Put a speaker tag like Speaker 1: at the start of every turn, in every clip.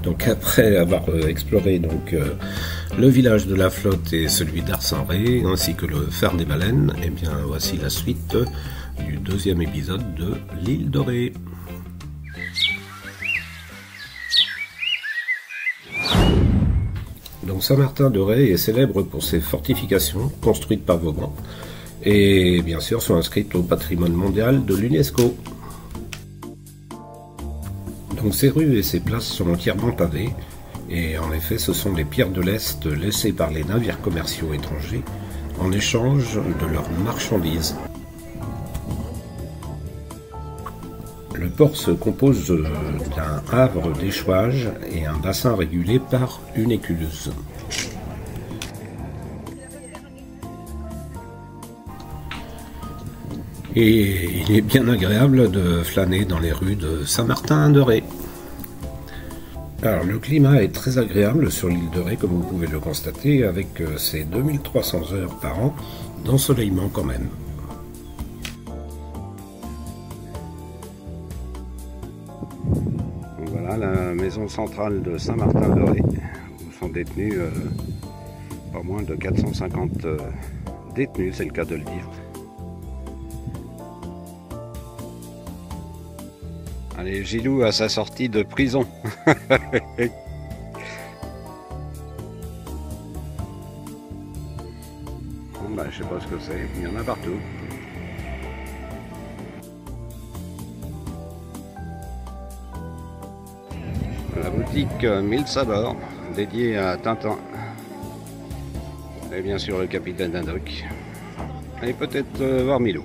Speaker 1: Donc après avoir exploré le village de la Flotte et celui d'Arcenré, ainsi que le phare des baleines, et bien voici la suite du deuxième épisode de l'île Dorée. Donc Saint-Martin-de-Ré est célèbre pour ses fortifications construites par Vauban et bien sûr sont inscrites au patrimoine mondial de l'UNESCO. Donc ces rues et ces places sont entièrement pavées et en effet ce sont les pierres de l'Est laissées par les navires commerciaux étrangers en échange de leurs marchandises. Le port se compose d'un havre d'échouage et un bassin régulé par une écluse. Et il est bien agréable de flâner dans les rues de Saint-Martin-de-Ré. Alors le climat est très agréable sur l'île de Ré, comme vous pouvez le constater, avec ses 2300 heures par an d'ensoleillement quand même. Voilà la maison centrale de Saint-Martin-de-Ré, où sont détenus pas moins de 450 détenus, c'est le cas de le dire. Allez, Gilou à sa sortie de prison. Bon, bah, je sais pas ce que c'est, il y en a partout. La boutique Mille Sabors, dédiée à Tintin. Et bien sûr le capitaine Haddock. Et peut-être voir Milou.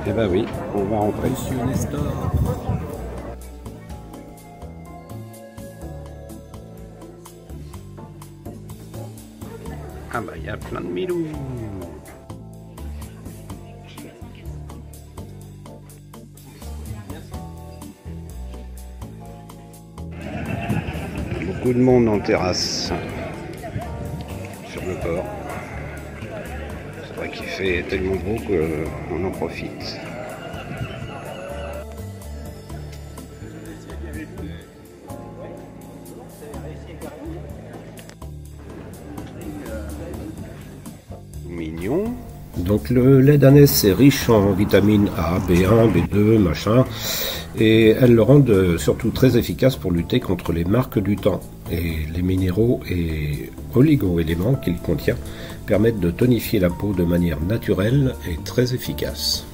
Speaker 1: Eh ben oui, on va rentrer. Monsieur Nestor. Ah bah il y a plein de Milou. Beaucoup de monde en terrasse sur le port. C'est vrai qu'il fait tellement beau qu'on en profite. Mignon. Donc le lait d'ânesse est riche en vitamines A, B1, B2, machin, et elles le rendent surtout très efficace pour lutter contre les marques du temps. Et les minéraux et oligo-éléments qu'il contient permettent de tonifier la peau de manière naturelle et très efficace.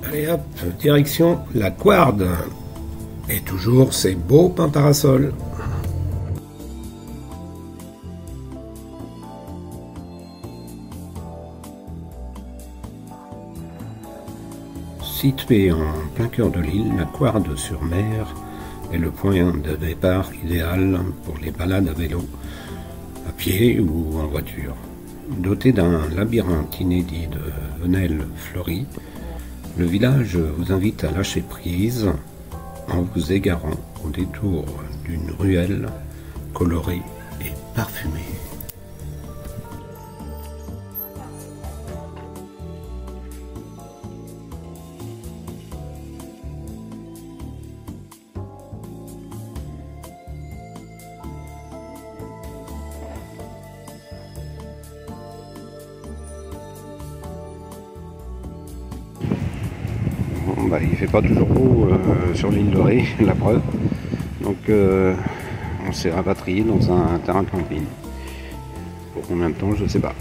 Speaker 1: Allez hop, direction la Couarde. Et toujours ces beaux pins parasols. Située en plein cœur de l'île, la Couarde-sur-Mer est le point de départ idéal pour les balades à vélo, à pied ou en voiture. Doté d'un labyrinthe inédit de venelles fleuries, le village vous invite à lâcher prise en vous égarant au détour d'une ruelle colorée et parfumée. Bon, bah, il fait pas toujours beau sur l'île de Ré, la preuve. Donc on s'est rapatrié dans un terrain de camping. Pour combien de temps, je sais pas.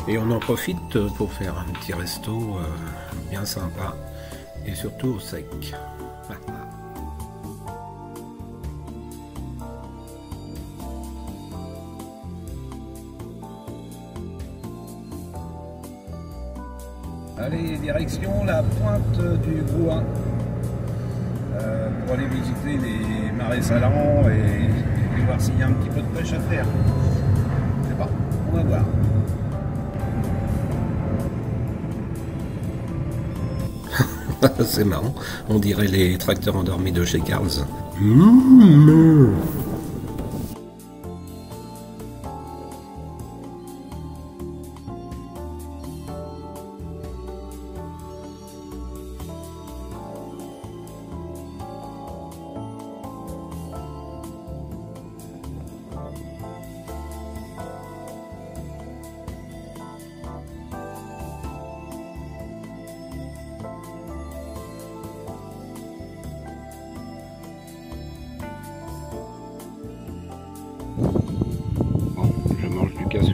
Speaker 1: Et on en profite pour faire un petit resto bien sympa et surtout au sec. Allez, direction la pointe du Grouin pour aller visiter les marais salants et voir s'il y a un petit peu de pêche à faire. Je sais pas, on va voir. C'est marrant, on dirait les tracteurs endormis de chez Carls.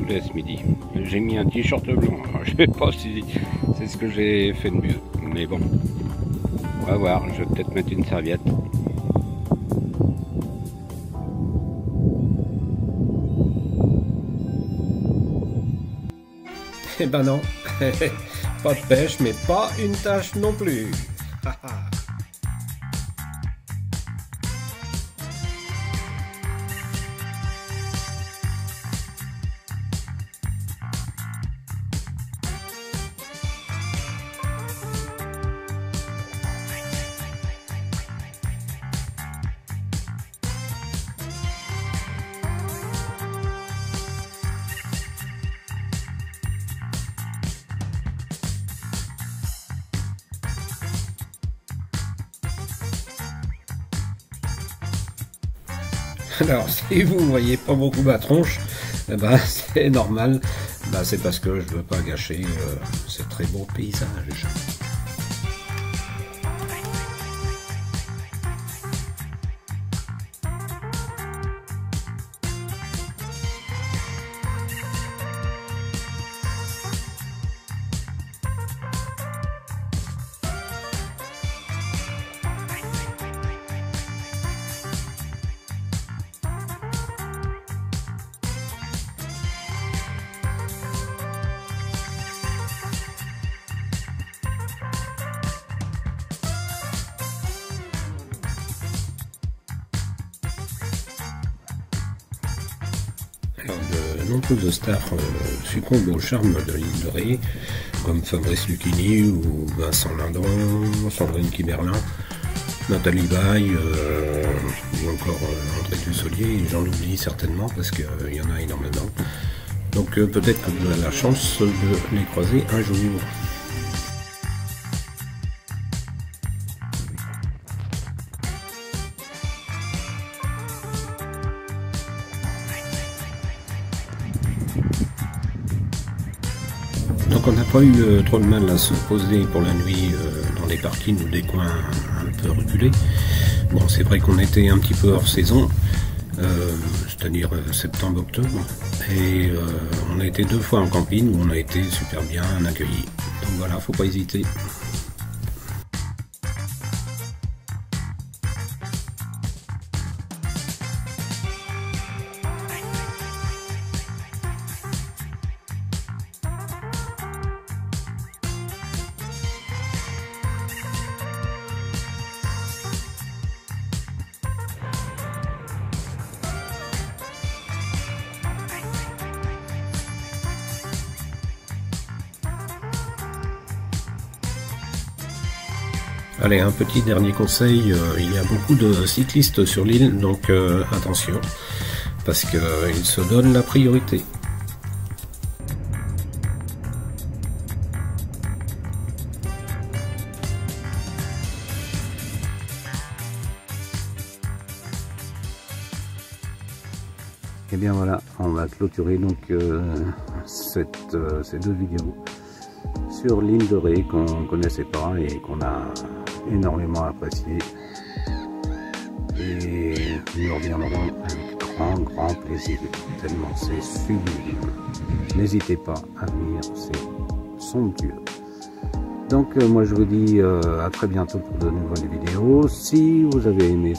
Speaker 1: complet ce midi. J'ai mis un t-shirt blanc. Alors, je sais pas si c'est ce que j'ai fait de mieux. Mais bon, on va voir. Je vais peut-être mettre une serviette. Eh ben non, pas de pêche, mais pas une tâche non plus. Alors, si vous ne voyez pas beaucoup ma tronche, eh ben, c'est normal. Ben, c'est parce que je ne veux pas gâcher ces très beaux paysages. Alors, de nombreuses stars succombent au charme de l'île de Ré, comme Fabrice Lucchini ou Vincent Lindon, Sandrine Kiberlin, Nathalie Baye, ou encore André Dussolier, et j'en oublie certainement parce qu'il y en a énormément. Donc peut-être que vous avez la chance de les croiser un jour. Donc on n'a pas eu trop de mal à se poser pour la nuit dans des parkings ou des coins un peu reculés. Bon, c'est vrai qu'on était un petit peu hors saison, c'est-à-dire septembre-octobre, et on a été 2 fois en camping où on a été super bien accueillis. Donc voilà, faut pas hésiter. Allez, un petit dernier conseil, il y a beaucoup de cyclistes sur l'île, donc attention, parce qu'ils se donnent la priorité. Et bien voilà, on va clôturer donc ces 2 vidéos sur l'île de Ré qu'on ne connaissait pas et qu'on a énormément apprécié, et nous reviendrons avec grand plaisir, tellement c'est sublime. N'hésitez pas à venir, c'est somptueux. Donc moi je vous dis à très bientôt pour de nouvelles vidéos. Si vous avez aimé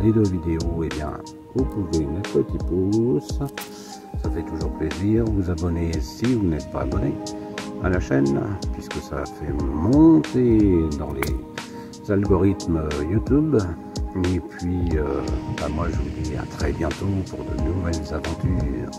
Speaker 1: les 2 vidéos, et bien vous pouvez mettre un petit pouce, ça fait toujours plaisir. Vous abonner si vous n'êtes pas abonné à la chaîne, puisque ça fait monter dans les algorithmes YouTube. Et puis moi je vous dis à très bientôt pour de nouvelles aventures.